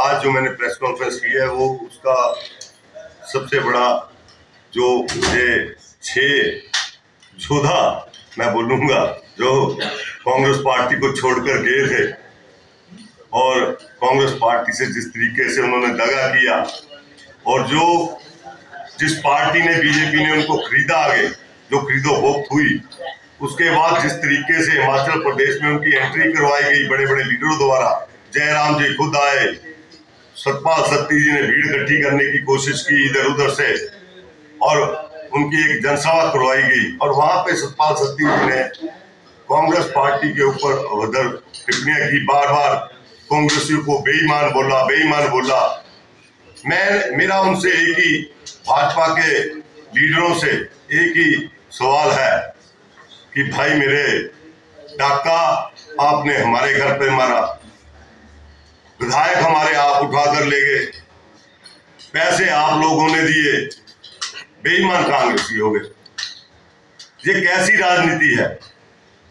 आज जो मैंने प्रेस कॉन्फ्रेंस की है वो उसका सबसे बड़ा जो मुझे 6 योद्धा मैं बोलूंगा जो कांग्रेस पार्टी को छोड़कर गए थे और कांग्रेस पार्टी से जिस तरीके से उन्होंने दगा किया और जिस पार्टी ने बीजेपी ने उनको खरीदा, आगे जो खरीदो फरोख्त हुई, उसके बाद जिस तरीके से हिमाचल प्रदेश में उनकी एंट्री करवाई गई बड़े बड़े लीडरों द्वारा, जयराम जी खुद आए, सतपाल सत्ती जी ने भीड़ इकट्ठी करने की कोशिश की इधर उधर से और उनकी एक जनसभा करवाई गई और वहां पे सतपाल सत्ती जी ने कांग्रेस पार्टी के ऊपर अभद्र टिप्पणियां की, बार बार कांग्रेसियों को बेईमान बोला। मेरा उनसे एक ही, भाजपा के लीडरों से एक ही सवाल है कि भाई मेरे, डाका आपने हमारे घर पे मारा, विधायक हमारे आप उठाकर ले गए, पैसे आप लोगों ने दिए, बेईमान कांग्रेसी हो गए। ये कैसी राजनीति है?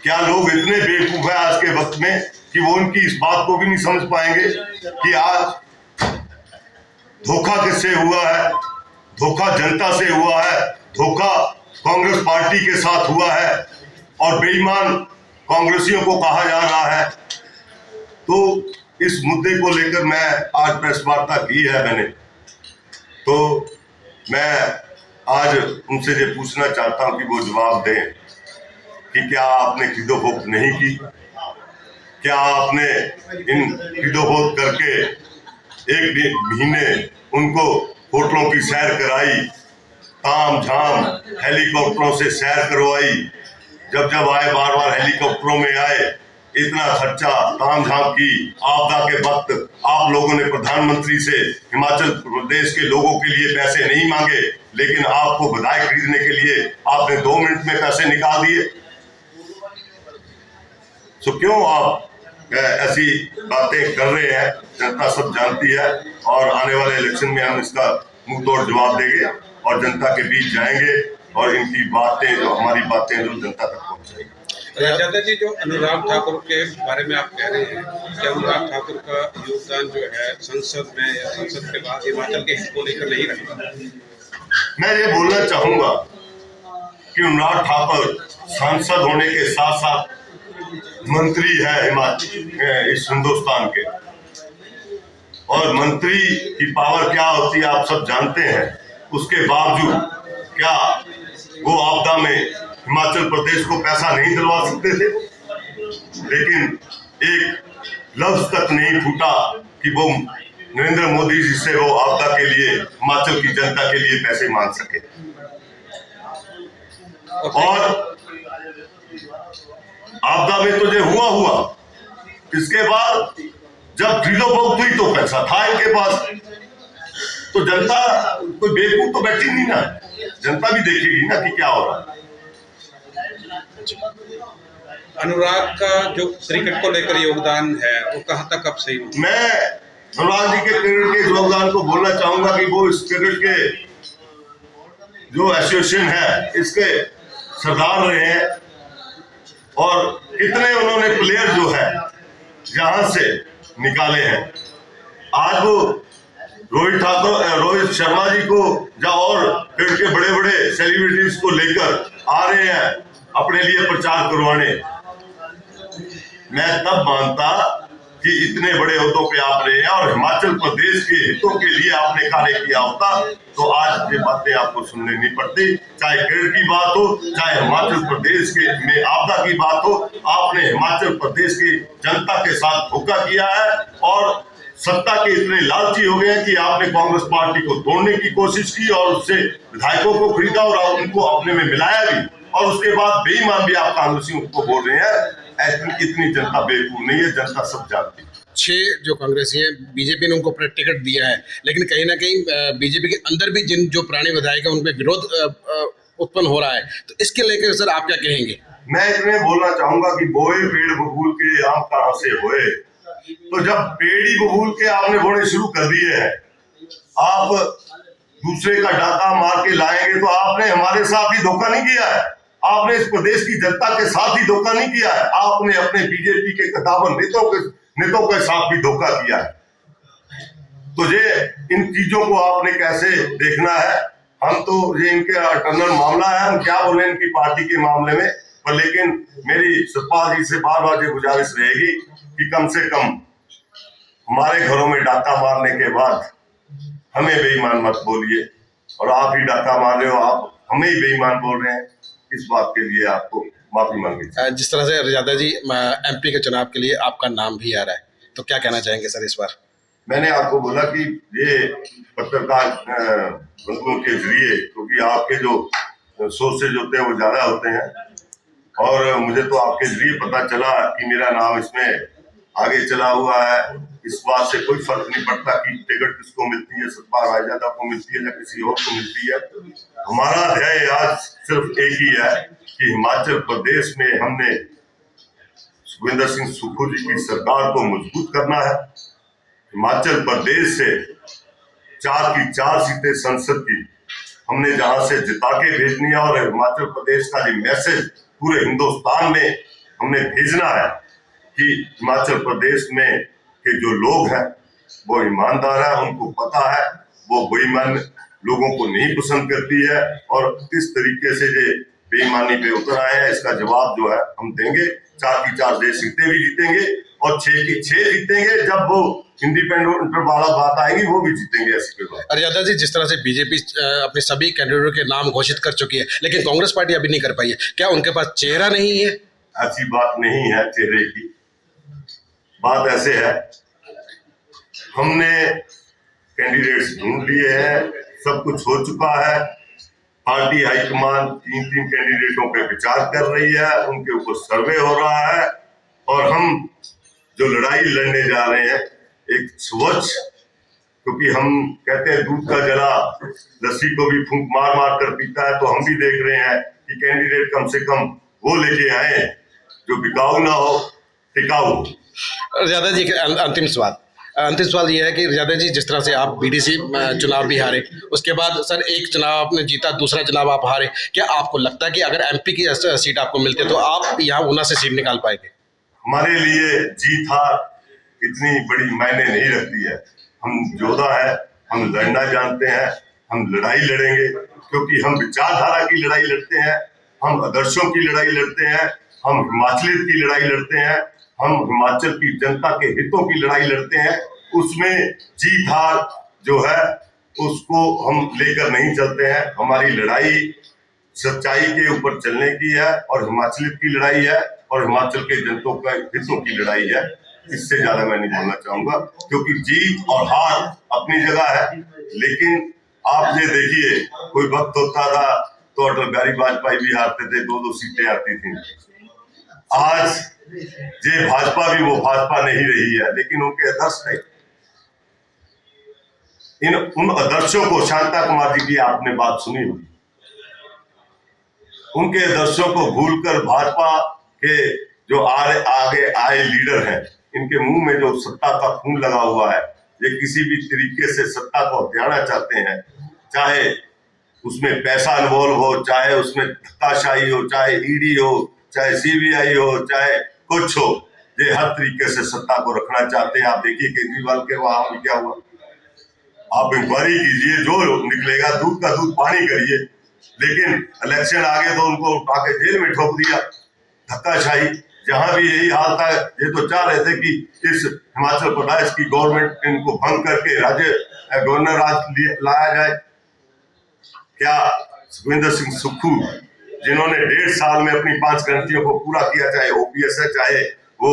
क्या लोग इतने बेवकूफ है आज के वक्त में कि वो उनकी इस बात को भी नहीं समझ पाएंगे कि आज धोखा किससे हुआ है? धोखा जनता से हुआ है, धोखा कांग्रेस पार्टी के साथ हुआ है और बेईमान कांग्रेसियों को कहा जा रहा है। तो इस मुद्दे को लेकर मैं आज प्रेस वार्ता की है मैंने, तो मैं आज उनसे ये पूछना चाहता हूं कि वो जवाब दें कि क्या आपने खरीदो फरोख्त नहीं की? क्या आपने इन खरीदो फरोख्त करके एक महीने उनको होटलों की सैर कराई, ताम झाम हेलीकॉप्टरों से सैर करवाई, जब आए बार बार हेलीकॉप्टरों में आए, इतना खर्चा ताम झाम की, आपदा के वक्त आप लोगों ने प्रधानमंत्री से हिमाचल प्रदेश के लोगों के लिए पैसे नहीं मांगे, लेकिन आपको विधायक खरीदने के लिए आपने 2 मिनट में पैसे निकाल दिए। तो क्यों आप ऐसी बातें कर रहे हैं? जनता सब जानती है और आने वाले इलेक्शन में हम इसका मुंह तोड़ जवाब देंगे और जनता के बीच जाएंगे और इनकी बातें, जो हमारी बातें जो जनता तक पहुंचाएंगे। राजा जी, जो अनुराग ठाकुर के बारे में आप कह रहे हैं कि अनुराग ठाकुर का योगदान जो है संसद में या संसद के बाद हिमाचल के हित को लेकर नहीं रखा, मैं ये बोलना चाहूंगा कि अनुराग ठाकुर सांसद होने के साथ साथ मंत्री है हिमाचल इस हिंदुस्तान के, और मंत्री की पावर क्या होती है आप सब जानते हैं। उसके बावजूद क्या वो आपदा में हिमाचल प्रदेश को पैसा नहीं दिलवा सकते थे? लेकिन एक लफ्ज तक नहीं फूटा कि वो नरेंद्र मोदी जी से वो आपदा के लिए, हिमाचल की जनता के लिए पैसे मांग सके। और आपदा में तो जो हुआ, इसके बाद जब खरीदो फरोख्त हुई तो पैसा था इनके पास, तो जनता कोई बेवकूफ तो बैठी नहीं ना, जनता भी देखेगी ना कि क्या हो रहा है। अनुराग का जो क्रिकेट को लेकर योगदान है वो कहां तक अब सही? मैं अनुराग जी के क्रिकेट के योगदान को बोलना चाहूंगा कि वो इस क्रिकेट के जो एसोसिएशन है इसके सरदार रहे हैं और कितने उन्होंने प्लेयर जो है यहां से निकाले हैं। आज वो रोहित शर्मा जी को या और क्रिकेट के बड़े बड़े सेलिब्रिटीज को लेकर आ रहे हैं अपने लिए प्रचार करवाने। मैं तब मानता कि इतने बड़े ओहदों पे आप रहे हैं और हिमाचल प्रदेश के हितों के लिए आपने कार्य किया होता तो आज ये बातें आपको सुनने नहीं पड़ती। चाहे क्रिकेट की बात हो, चाहे हिमाचल प्रदेश के में आपदा की बात हो, आपने हिमाचल प्रदेश की जनता के साथ धोखा किया है और सत्ता के इतने लालची हो गए हैं कि आपने कांग्रेस पार्टी को तोड़ने की कोशिश की और उससे विधायकों को खरीदा और उनको अपने में मिलाया भी, और उसके बाद बेईमान भी आप कांग्रेसियों को बोल रहे हैं। इतनी जनता बेवकूफ नहीं है, जनता सब जानती है। 6 जो कांग्रेसी हैं, बीजेपी ने उनको टिकट दिया है, लेकिन कहीं ना कहीं बीजेपी के अंदर भी जो पुराने विधायक हैं उनपे विरोध उत्पन्न हो रहा है, तो इसके लेकर सर आप क्या कहेंगे? मैं इतने बोलना चाहूंगा कि बोए पेड़ बबूल के आम कहां से होए। तो जब पेड़ ही बबूल के आपने बोने शुरू कर दिए हैं, आप दूसरे का डाका मार के लाएंगे तो आपने हमारे साथ ही धोखा नहीं किया है, आपने इस प्रदेश की जनता के साथ ही धोखा नहीं किया है, आपने अपने बीजेपी के कदावर नेताओं के साथ भी धोखा किया है। तो ये इन चीजों को आपने कैसे देखना है? हम तो ये इनके इंटरनल मामला है, हम क्या बोले इनकी पार्टी के मामले में, पर लेकिन मेरी सतपाल जी से बार बार ये गुजारिश रहेगी कि कम से कम हमारे घरों में डाका मारने के बाद हमें बेईमान मत बोलिए, और आप ही डाका मार रहे हो, आप हमें ही बेईमान बोल रहे हैं, इस बात के लिए आपको माफी मांगी। जिस तरह से रजादा जी MP के चुनाव के लिए आपका नाम भी आ रहा है, तो क्या कहना चाहेंगे सर इस बार? मैंने आपको बोला कि ये पत्रकार बंधुओं के जरिए, क्योंकि आपके जो सोर्सेज होते हैं वो ज्यादा होते हैं, और मुझे तो आपके जरिए पता चला कि मेरा नाम इसमें आगे चला हुआ है। इस बात से कोई फर्क नहीं पड़ता कि टिकट किसको मिलती है, सतपाल रायजादा को मिलती है या किसी और को मिलती है। हमारा ध्येय आज सिर्फ एक ही है कि हिमाचल प्रदेश में हमने सुखविंदर सिंह सुक्खू जी की सरकार को मजबूत करना है। हिमाचल प्रदेश से 4 की 4 सीटें संसद की हमने जहां से जिता के भेजनी है, और हिमाचल प्रदेश का जो मैसेज पूरे हिंदुस्तान में हमने भेजना है कि हिमाचल प्रदेश में के जो लोग हैं वो ईमानदार है, उनको पता है, वो बेईमान लोगों को नहीं पसंद करती है, और किस तरीके से ये बेईमानी पे उतर आए हैं इसका जवाब जो है हम देंगे। 4 की 4 सीटें भी जीतेंगे और 6 की 6 जीतेंगे। जब वो इंडिपेंडेंट वाला बात आएगी वो भी जीतेंगे ऐसी कोई बात। रजादा जी, जिस तरह से बीजेपी अपने सभी कैंडिडेटों के नाम घोषित कर चुकी है, लेकिन कांग्रेस पार्टी अभी नहीं कर पाई है, क्या उनके पास चेहरा नहीं है? ऐसी बात नहीं है चेहरे की, बात ऐसे है, हमने कैंडिडेट्स ढूंढ लिए हैं, सब कुछ हो चुका है। पार्टी हाईकमान 3 कैंडिडेटों पे विचार कर रही है, उनके ऊपर सर्वे हो रहा है, और हम जो लड़ाई लड़ने जा रहे हैं एक स्वच्छ, क्योंकि हम कहते हैं दूध का जला लस्सी को भी फूंक मार मार कर पीता है, तो हम भी देख रहे हैं कि कैंडिडेट कम से कम वो लेके आए जो बिकाऊ ना हो, टिकाऊ हो। रजादा जी के अंतिम सवाल ये है कि रजादा जी, जिस तरह से आप BDC चुनाव भी हारे, उसके बाद सर एक चुनाव आपने जीता, दूसरा चुनाव आप हारे, क्या आपको लगता है कि अगर MP की सीट आपको मिलती तो आप यहाँ ऊना से सीट निकाल पाएंगे? हमारे लिए जीत हार इतनी बड़ी मायने नहीं रखती है। हम योद्धा है, हम लड़ना जानते हैं, हम लड़ाई लड़ेंगे, क्योंकि हम विचारधारा की लड़ाई लड़ते हैं, हम आदर्शों की लड़ाई लड़ते हैं, हम हिमाचलियत की लड़ाई लड़ते हैं, हम हिमाचल की जनता के हितों की लड़ाई लड़ते हैं। उसमें जीत हार जो है उसको हम लेकर नहीं चलते हैं। हमारी लड़ाई सच्चाई के ऊपर चलने की है, और हिमाचलियत की लड़ाई है, और हिमाचल के जनता के हितों की लड़ाई है। इससे ज्यादा मैं नहीं बोलना चाहूंगा, क्योंकि जीत और हार अपनी जगह है, लेकिन आप ये देखिए, कोई वक्त होता था तो अटल बिहारी वाजपेयी भी हारते थे, 2-2 सीटें आती थी। आज ये भाजपा भी वो भाजपा नहीं रही है, लेकिन उनके आदर्श थे। उन आदर्शों को, शांता कुमार जी की आपने बात सुनी होगी, उनके आदर्शों को भूलकर भाजपा के जो आगे आए लीडर हैं, इनके मुंह में जो सत्ता का खून लगा हुआ है, ये किसी भी तरीके से सत्ता को हथियाना चाहते हैं, चाहे उसमें पैसा इन्वॉल्व हो, चाहे उसमें धक्काशाही हो, चाहे ED हो, चाहे CBI हो, चाहे कुछ हो, ये हर तरीके से सत्ता को रखना चाहते हैं। आप देखिए केजरीवाल के वहां भी क्या हुआ, आप इंक्वायरी कीजिए, जो निकलेगा दूध का दूध पानी करिए, लेकिन इलेक्शन आ गए तो उनको उठा के जेल में ठोक दिया। धक्काशाही, जहां भी यही हाल था। ये तो चाह रहे थे कि इस हिमाचल प्रदेश की गवर्नमेंट इनको भंग करके गवर्नर राज लाया जाए। क्या सुखविंदर सिंह सुक्खू, जिन्होंने 1.5 साल में अपनी 5 गारंटियों को पूरा किया, चाहे OPS है, चाहे वो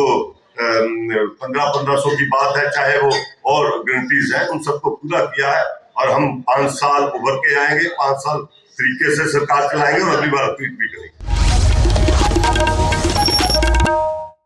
1500 की बात है, चाहे वो और गारंटीज है, उन सबको पूरा किया है, और हम 5 साल उभर के आएंगे, 5 साल तरीके से सरकार चलाएंगे, और अगली बार ट्वीट भी करेंगे।